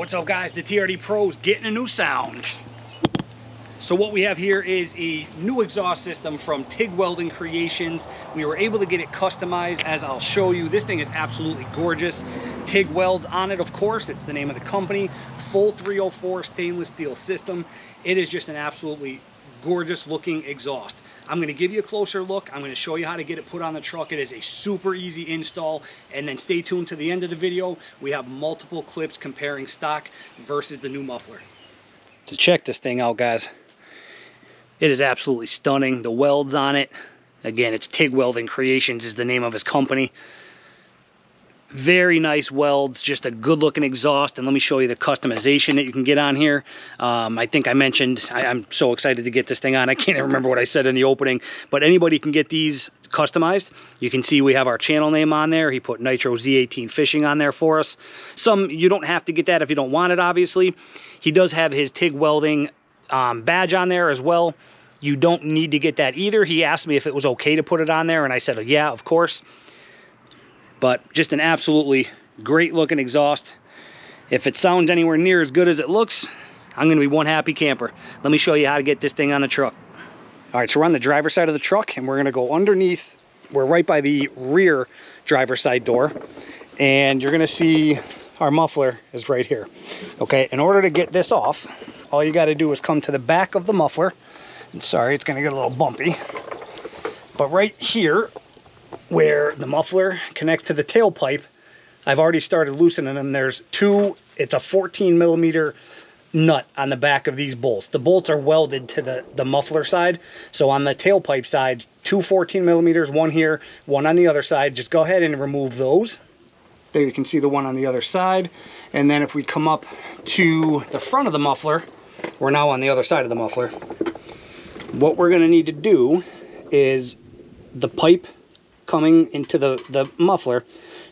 What's up, guys? The TRD Pros getting a new sound. So what we have here is a new exhaust system from TIG Welding Creations. We were able to get it customized, as I'll show you. This thing is absolutely gorgeous. TIG welds on it, of course. It's the name of the company. Full 304 stainless steel system. It is just an absolutely gorgeous looking exhaust. I'm going to give you a closer look. I'm going to show you how to get it put on the truck. It is a super easy install, and then stay tuned to the end of the video. We have multiple clips comparing stock versus the new muffler. To check this thing out, guys, it is absolutely stunning. The welds on it, again, it's TIG Welding Creations is the name of his company. Very nice welds, just a good looking exhaust. And let me show you the customization that you can get on here. I think I mentioned, I'm so excited to get this thing on. I can't even remember what I said in the opening, but anybody can get these customized. You can see we have our channel name on there. He put Nitro Z18 Fishing on there for us. You don't have to get that if you don't want it, obviously. He does have his TIG Welding badge on there as well. You don't need to get that either. He asked me if it was okay to put it on there, and I said, oh, yeah, of course. But just an absolutely great looking exhaust. If it sounds anywhere near as good as it looks, I'm going to be one happy camper. Let me show you how to get this thing on the truck. All right, so we're on the driver's side of the truck, and we're going to go underneath. We're right by the rear driver's side door, and you're going to see our muffler is right here. Okay, in order to get this off, all you got to do is come to the back of the muffler. And sorry, it's going to get a little bumpy. But right here, where the muffler connects to the tailpipe, I've already started loosening them. It's a 14 millimeter nut on the back of these bolts. The bolts are welded to the muffler side. So on the tailpipe side, two 14 millimeters, one here, one on the other side. Just go ahead and remove those. There you can see the one on the other side. And then if we come up to the front of the muffler, we're now on the other side of the muffler. What we're gonna need to do is the pipe coming into the muffler,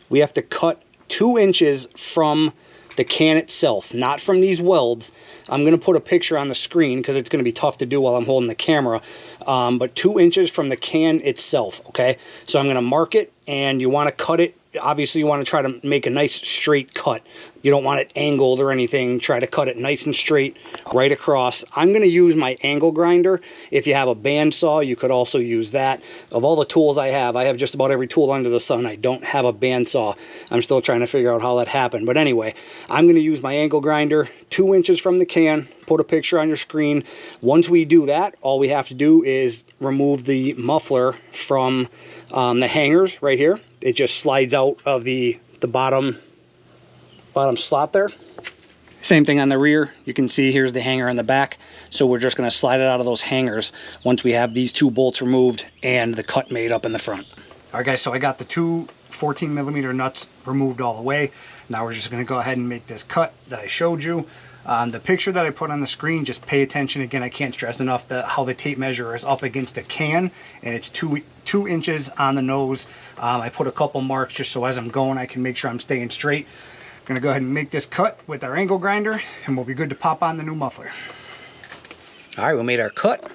we have to cut 2 inches from the can itself, not from these welds. I'm going to put a picture on the screen because it's going to be tough to do while I'm holding the camera, but 2 inches from the can itself. Okay, so I'm going to mark it, and you want to cut it. Obviously, you want to try to make a nice straight cut. You don't want it angled or anything. Try to cut it nice and straight right across. I'm going to use my angle grinder. If you have a bandsaw, you could also use that. Of all the tools I have just about every tool under the sun. I don't have a bandsaw. I'm still trying to figure out how that happened. But anyway, I'm going to use my angle grinder, 2 inches from the can. Put a picture on your screen. Once we do that, all we have to do is remove the muffler from the hangers right here. It just slides out of the bottom slot there. Same thing on the rear. You can see here's the hanger on the back. So we're just going to slide it out of those hangers once we have these 2 bolts removed and the cut made up in the front. All right, guys, so I got the 2 14 millimeter nuts removed all the way. Now we're just going to go ahead and make this cut that I showed you. The picture that I put on the screen, just pay attention. Again, I can't stress enough how the tape measure is up against the can, and it's 2 inches on the nose. I put a couple marks just so as I'm going, I can make sure I'm staying straight. I'm gonna go ahead and make this cut with our angle grinder, and we'll be good to pop on the new muffler. All right, we made our cut.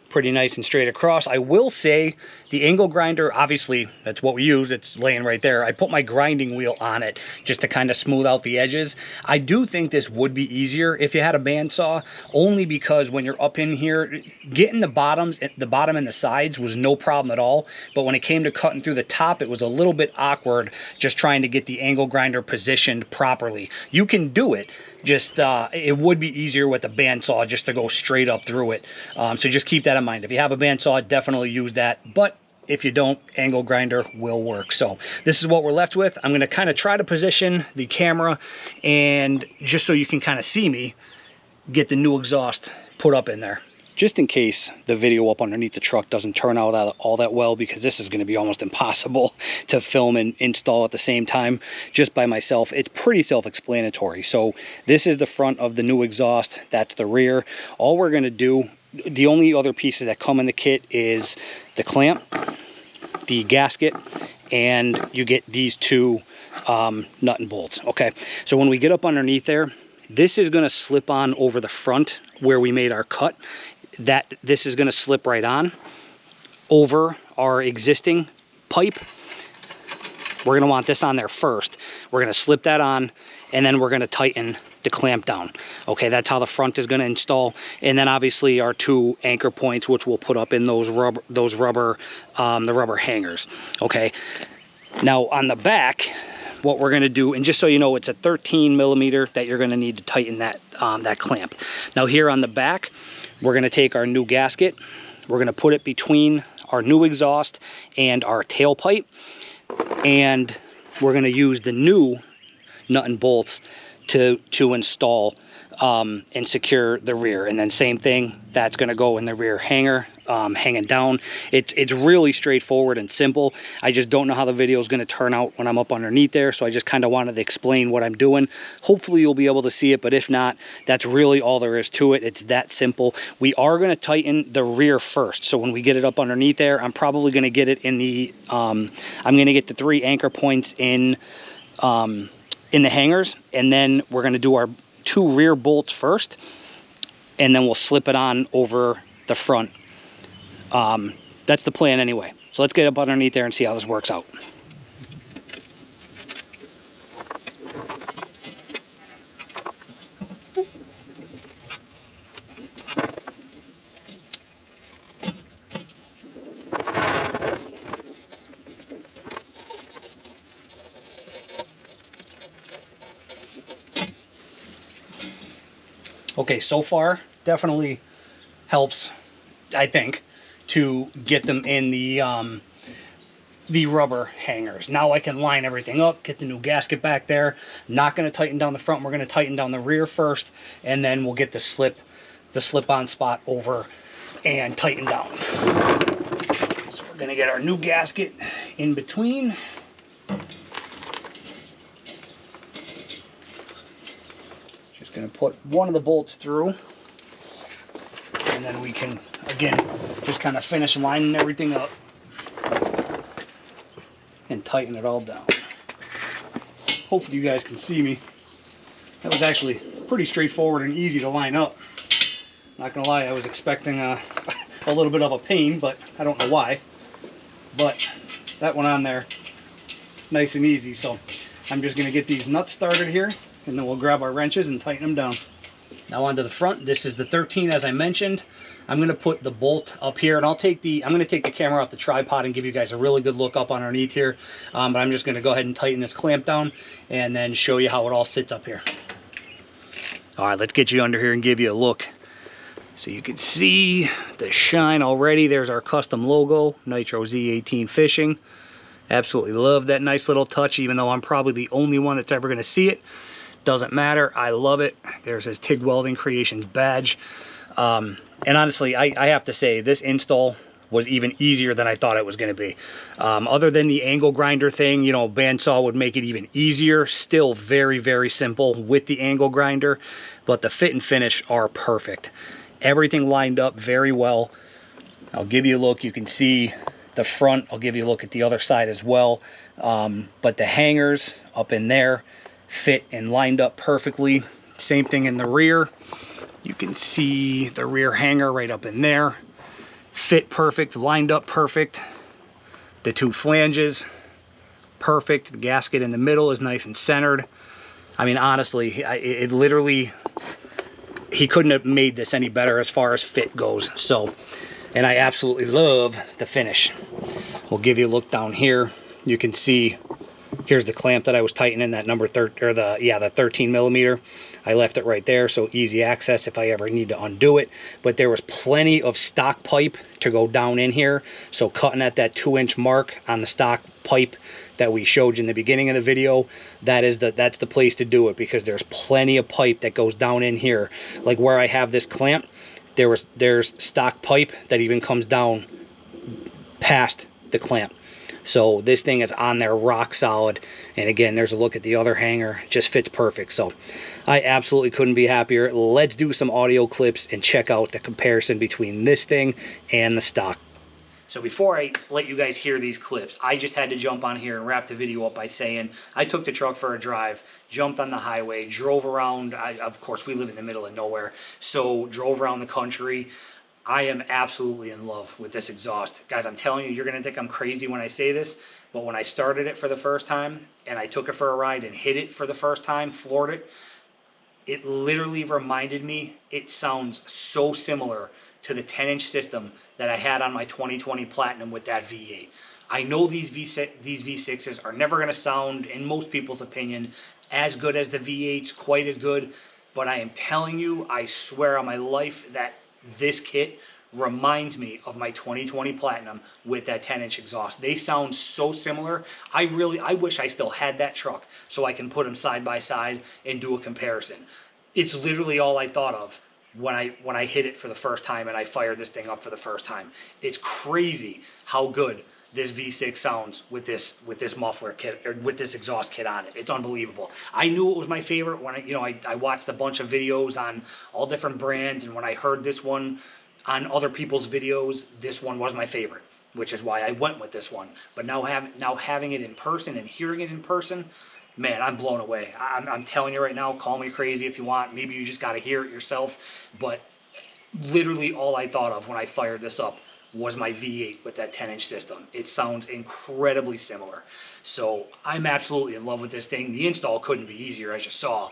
Pretty nice and straight across. I will say the angle grinder, obviously that's what we use, it's laying right there. I put my grinding wheel on it just to kind of smooth out the edges. I do think this would be easier if you had a bandsaw, only because when you're up in here, getting the bottom and the sides was no problem at all. But when it came to cutting through the top, it was a little bit awkward just trying to get the angle grinder positioned properly. You can do it, just it would be easier with a bandsaw just to go straight up through it. So just keep that in mind. If you have a bandsaw, definitely use that. But if you don't, angle grinder will work. So this is what we're left with. I'm going to kind of try to position the camera, and just so you can kind of see me get the new exhaust put up in there. Just in case the video up underneath the truck doesn't turn out all that well, because this is going to be almost impossible to film and install at the same time just by myself. It's pretty self-explanatory. So this is the front of the new exhaust. That's the rear. All we're going to do, the only other pieces that come in the kit is the clamp, the gasket, and you get these 2 nut and bolts. Okay, so when we get up underneath there, this is going to slip on over the front where we made our cut. This is going to slip right on over our existing pipe. We're going to want this on there first. We're going to slip that on, and then we're going to tighten the clamp down. Okay, that's how the front is going to install. And then obviously our 2 anchor points, which we'll put up in those rubber hangers. Okay, now on the back, what we're going to do, and just so you know, it's a 13 millimeter that you're going to need to tighten that that clamp. Now here on the back, we're going to take our new gasket, we're going to put it between our new exhaust and our tailpipe, and we're going to use the new nut and bolts to install and secure the rear. And then same thing, that's going to go in the rear hanger, hanging down. It's really straightforward and simple. I just don't know how the video is going to turn out when I'm up underneath there, so I just kind of wanted to explain what I'm doing. Hopefully you'll be able to see it, but if not, that's really all there is to it. It's that simple. We are going to tighten the rear first, so when we get it up underneath there, I'm probably going to get it in the I'm going to get the 3 anchor points in the hangers, and then we're going to do our 2 rear bolts first, and then we'll slip it on over the front. That's the plan anyway. So let's get up underneath there and see how this works out. Okay, so far, definitely helps, I think, to get them in the rubber hangers. Now I can line everything up, get the new gasket back there. Not going to tighten down the front, we're going to tighten down the rear first, and then we'll get the slip-on spot over and tighten down. So we're going to get our new gasket in between. Going to put one of the bolts through, and then we can again just kind of finish lining everything up and tighten it all down. Hopefully you guys can see me. That was actually pretty straightforward and easy to line up. Not gonna lie, I was expecting a little bit of a pain, but I don't know why. But that went on there nice and easy. So I'm just gonna get these nuts started here, and then we'll grab our wrenches and tighten them down. Now onto the front. This is the 13, as I mentioned. I'm going to put the bolt up here, and I'm going to take the camera off the tripod and give you guys a really good look up underneath here. But I'm just going to go ahead and tighten this clamp down and then show you how it all sits up here. All right, let's get you under here and give you a look. So you can see the shine already. There's our custom logo, Nitro Z18 Fishing. Absolutely love that nice little touch, even though I'm probably the only one that's ever going to see it. Doesn't matter, I love it. There's his TIG Welding Creations badge. And honestly, I have to say, this install was even easier than I thought it was going to be. Other than the angle grinder thing, you know, bandsaw would make it even easier. Still very, very simple with the angle grinder, but the fit and finish are perfect. Everything lined up very well. I'll give you a look. You can see the front. I'll give you a look at the other side as well. But the hangers up in there fit and lined up perfectly. Same thing in the rear. You can see the rear hanger right up in there. Fit perfect, lined up perfect. The 2 flanges, perfect. The gasket in the middle is nice and centered. I mean, honestly, it literally, he couldn't have made this any better as far as fit goes. So, and I absolutely love the finish. We'll give you a look down here. You can see, here's the clamp that I was tightening, that number 13 millimeter. I left it right there, so easy access if I ever need to undo it. But there was plenty of stock pipe to go down in here. So cutting at that 2-inch mark on the stock pipe that we showed you in the beginning of the video, that's the place to do it, because there's plenty of pipe that goes down in here. Like where I have this clamp, there's stock pipe that even comes down past the clamp. So this thing is on there rock solid. And again, there's a look at the other hanger. Just fits perfect. So I absolutely couldn't be happier. Let's do some audio clips and check out the comparison between this thing and the stock. So before I let you guys hear these clips, I just had to jump on here and wrap the video up by saying I took the truck for a drive, jumped on the highway, drove around. Of course, we live in the middle of nowhere, so drove around the country. I am absolutely in love with this exhaust. Guys, I'm telling you, you're going to think I'm crazy when I say this, but when I started it for the first time and I took it for a ride and hit it for the first time, floored it, It literally reminded me, it sounds so similar to the 10-inch system that I had on my 2020 Platinum with that V8. I know these V6s are never going to sound, in most people's opinion, as good as the V8s, quite as good, but I am telling you, I swear on my life that this kit reminds me of my 2020 Platinum with that 10-inch exhaust. They sound so similar. I wish I still had that truck so I can put them side by side and do a comparison. It's literally all I thought of when I hit it for the first time and I fired this thing up for the first time. It's crazy how good this V6 sounds with this muffler kit, or with this exhaust kit on it. It's unbelievable. I knew it was my favorite when I watched a bunch of videos on all different brands, and when I heard this one on other people's videos, this one was my favorite, which is why I went with this one. But now having it in person and hearing it in person, man, I'm blown away. I'm telling you right now, call me crazy if you want. Maybe you just got to hear it yourself. But literally all I thought of when I fired this up was my V8 with that 10-inch system. It sounds incredibly similar. So I'm absolutely in love with this thing. The install couldn't be easier, as you saw.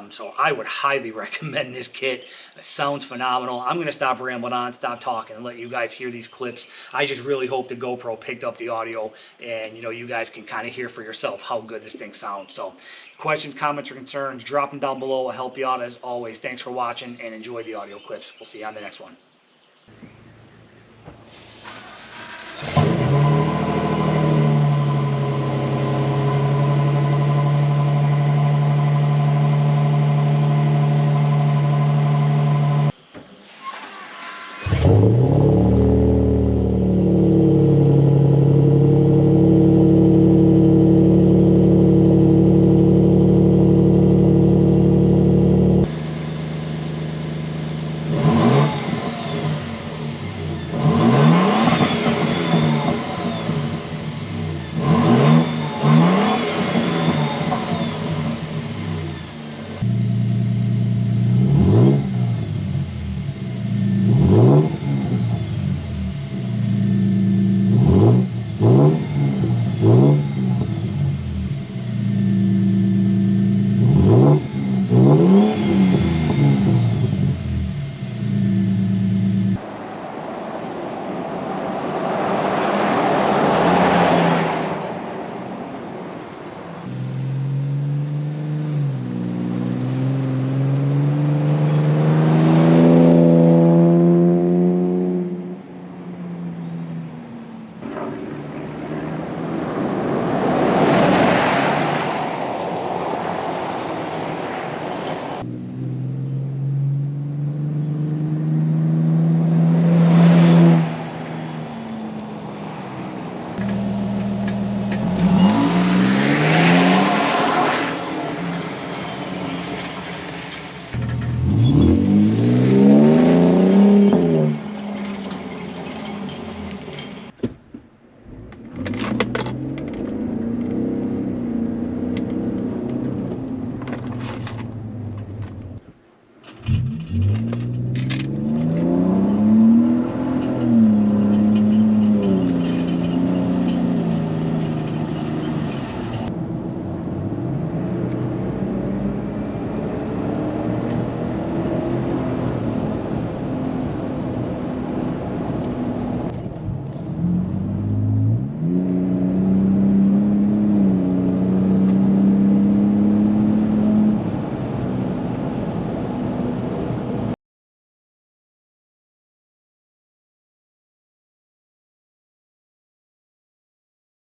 So I would highly recommend this kit. It sounds phenomenal. I'm going to stop rambling on, stop talking, and let you guys hear these clips. I just really hope the GoPro picked up the audio, and you guys can kind of hear for yourself how good this thing sounds. So questions, comments, or concerns, drop them down below. I'll help you out as always. Thanks for watching, and enjoy the audio clips. We'll see you on the next one.